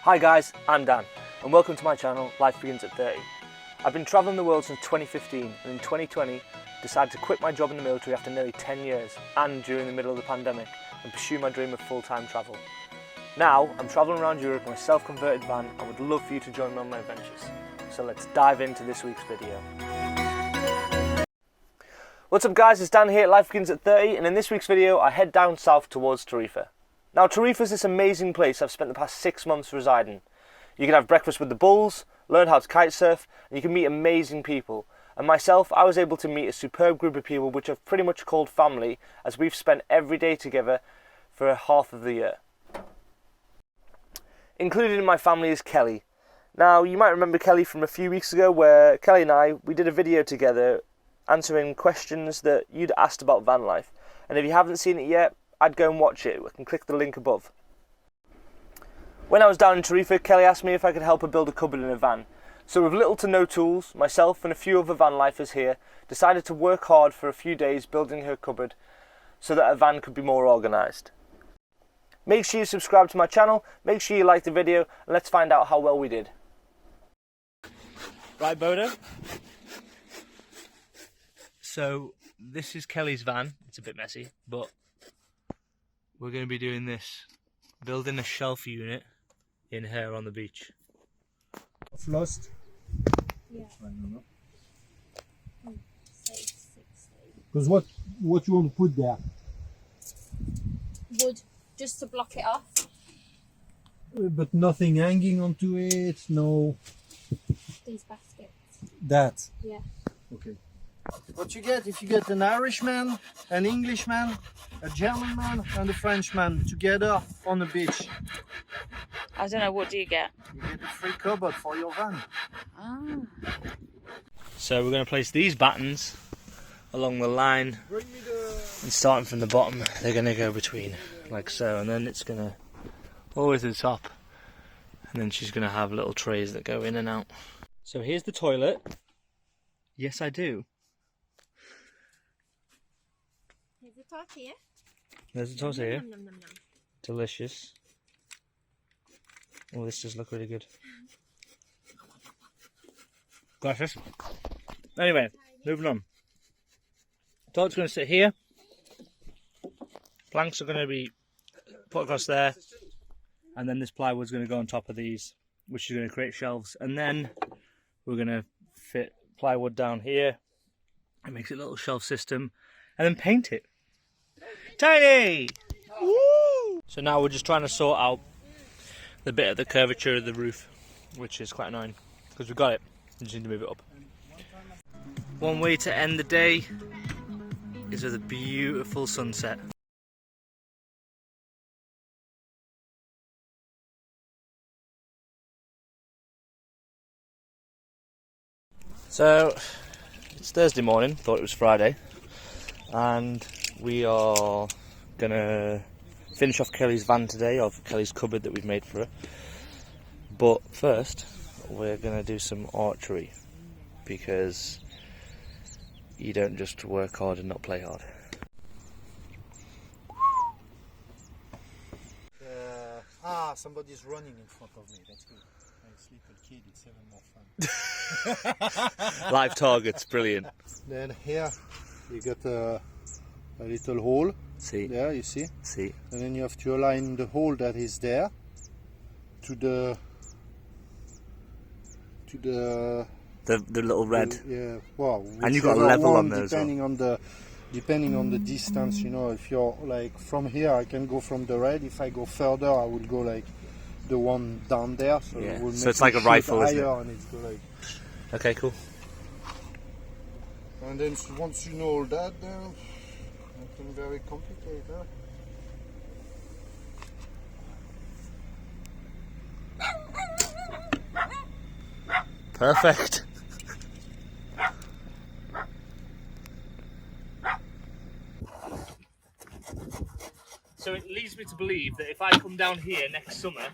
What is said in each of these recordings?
Hi guys, I'm Dan and welcome to my channel, Life Begins at 30. I've been travelling the world since 2015 and in 2020 decided to quit my job in the military after nearly 10 years and during the middle of the pandemic and pursue my dream of full-time travel. Now I'm travelling around Europe in a self-converted van and would love for you to join me on my adventures. So let's dive into this week's video. What's up guys, it's Dan here at Life Begins at 30 and in this week's video I head down south towards Tarifa. Now Tarifa is this amazing place I've spent the past 6 months residing. You can have breakfast with the bulls, learn how to kite surf, and you can meet amazing people. And myself, I was able to meet a superb group of people which I've pretty much called family, as we've spent every day together for a half of the year. Included in my family is Kelly. Now you might remember Kelly from a few weeks ago where Kelly and I, we did a video together answering questions that you'd asked about van life. And if you haven't seen it yet, I'd go and watch it. I can click the link above. When I was down in Tarifa, Kelly asked me if I could help her build a cupboard in a van. So with little to no tools, myself and a few other van lifers here decided to work hard for a few days building her cupboard so that her van could be more organised. Make sure you subscribe to my channel, make sure you like the video, and let's find out how well we did. Right, Bodo? So this is Kelly's van. It's a bit messy, but we're going to be doing this, building a shelf unit in here on the beach. Lost? Yeah. I don't know. Say 60. Because what you want to put there? Wood, just to block it off. But nothing hanging onto it, no. These baskets. That. Yeah. Okay. What you get if you get an Irishman, an Englishman, a German man and a Frenchman together on the beach. I don't know, what do you get? You get a free cupboard for your van. Ah. So we're going to place these battens along the line and starting from the bottom they're going to go between like so, and then it's going to all the way to the top, and then she's going to have little trays that go in and out. So here's the toilet. Yes I do. Here's the tortilla. There's the tortilla. Nom, nom, nom, nom. Delicious. Oh, this does look really good. Gracias. Anyway, moving on. Toilet's going to sit here. Planks are going to be put across there. And then this plywood's going to go on top of these, which is going to create shelves. And then we're going to fit plywood down here. It makes it a little shelf system. And then paint it. Tiny! Woo! So now we're just trying to sort out the bit of the curvature of the roof, which is quite annoying because we've got it. We just need to move it up. One way to end the day is with a beautiful sunset. So it's Thursday morning, thought it was Friday, and we are gonna finish off Kelly's van today, or Kelly's cupboard that we've made for her. But first, we're going to do some archery, because you don't just work hard and not play hard. Somebody's running in front of me. That's good. Nice little kid. It's even more fun. Live targets, brilliant. Then here you got a little hole. See, There, you see? see. And then you have to align the hole that is there to the The little red. yeah, well, And you've got a whichever level one, on there as well. depending on the distance, you know. If you're like from here, I can go from the red. If I go further, I will go like the one down there. So, Yeah. it will So make it's like me a rifle, shoot isn't it? higher, and it's go like. Okay, cool. And then once you know all that, then nothing very complicated. Huh? Perfect. So it leads me to believe that if I come down here next summer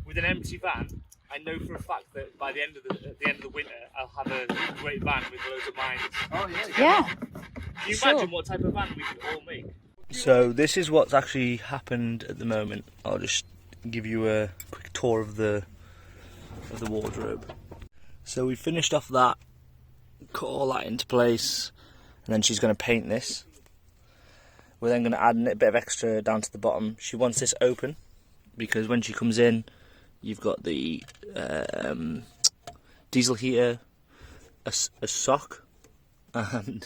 with an empty van, I know for a fact that by the end of the winter, I'll have a great van with loads of mines. Oh yeah. Yeah. Can you Sure. imagine what type of van we could all make? So this is what's actually happened at the moment. I'll just give you a quick tour of the wardrobe. So we finished off that, cut all that into place, and then she's going to paint this. We're then going to add a bit of extra down to the bottom. She wants this open because when she comes in, you've got the diesel heater, a sock, and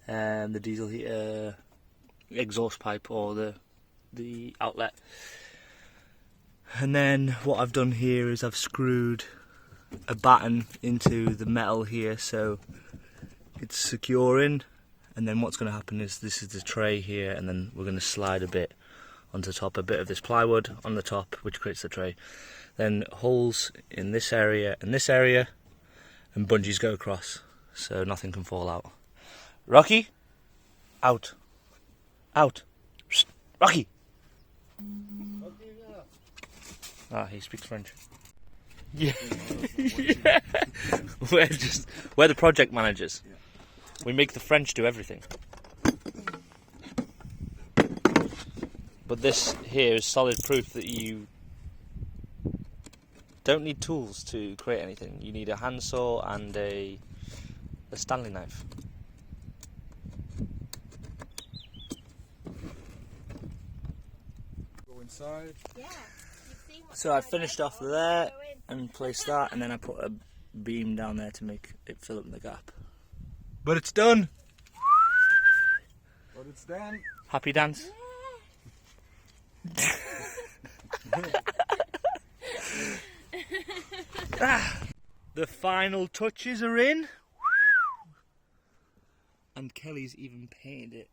the diesel heater exhaust pipe or the outlet. And then what I've done here is I've screwed a batten into the metal here so it's securing. And then what's going to happen is this is the tray here, and then we're going to slide a bit onto top, a bit of this plywood on the top, which creates the tray. Then holes in this area and this area, and bungees go across so nothing can fall out. Rocky, out, out, Rocky. Ah, he speaks French. Yeah, we're the project managers. We make the French do everything. But this here is solid proof that you don't need tools to create anything. You need a handsaw and a Stanley knife. Go inside. Yeah. You've seen what's So I going finished in. off Oh, there go in. and placed that, and then I put a beam down there to make it fill up the gap. But it's done. But it's done. Happy dance. The final touches are in. And Kelly's even painted it.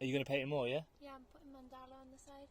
Are you going to paint it more, yeah? Yeah, I'm putting mandala on the side.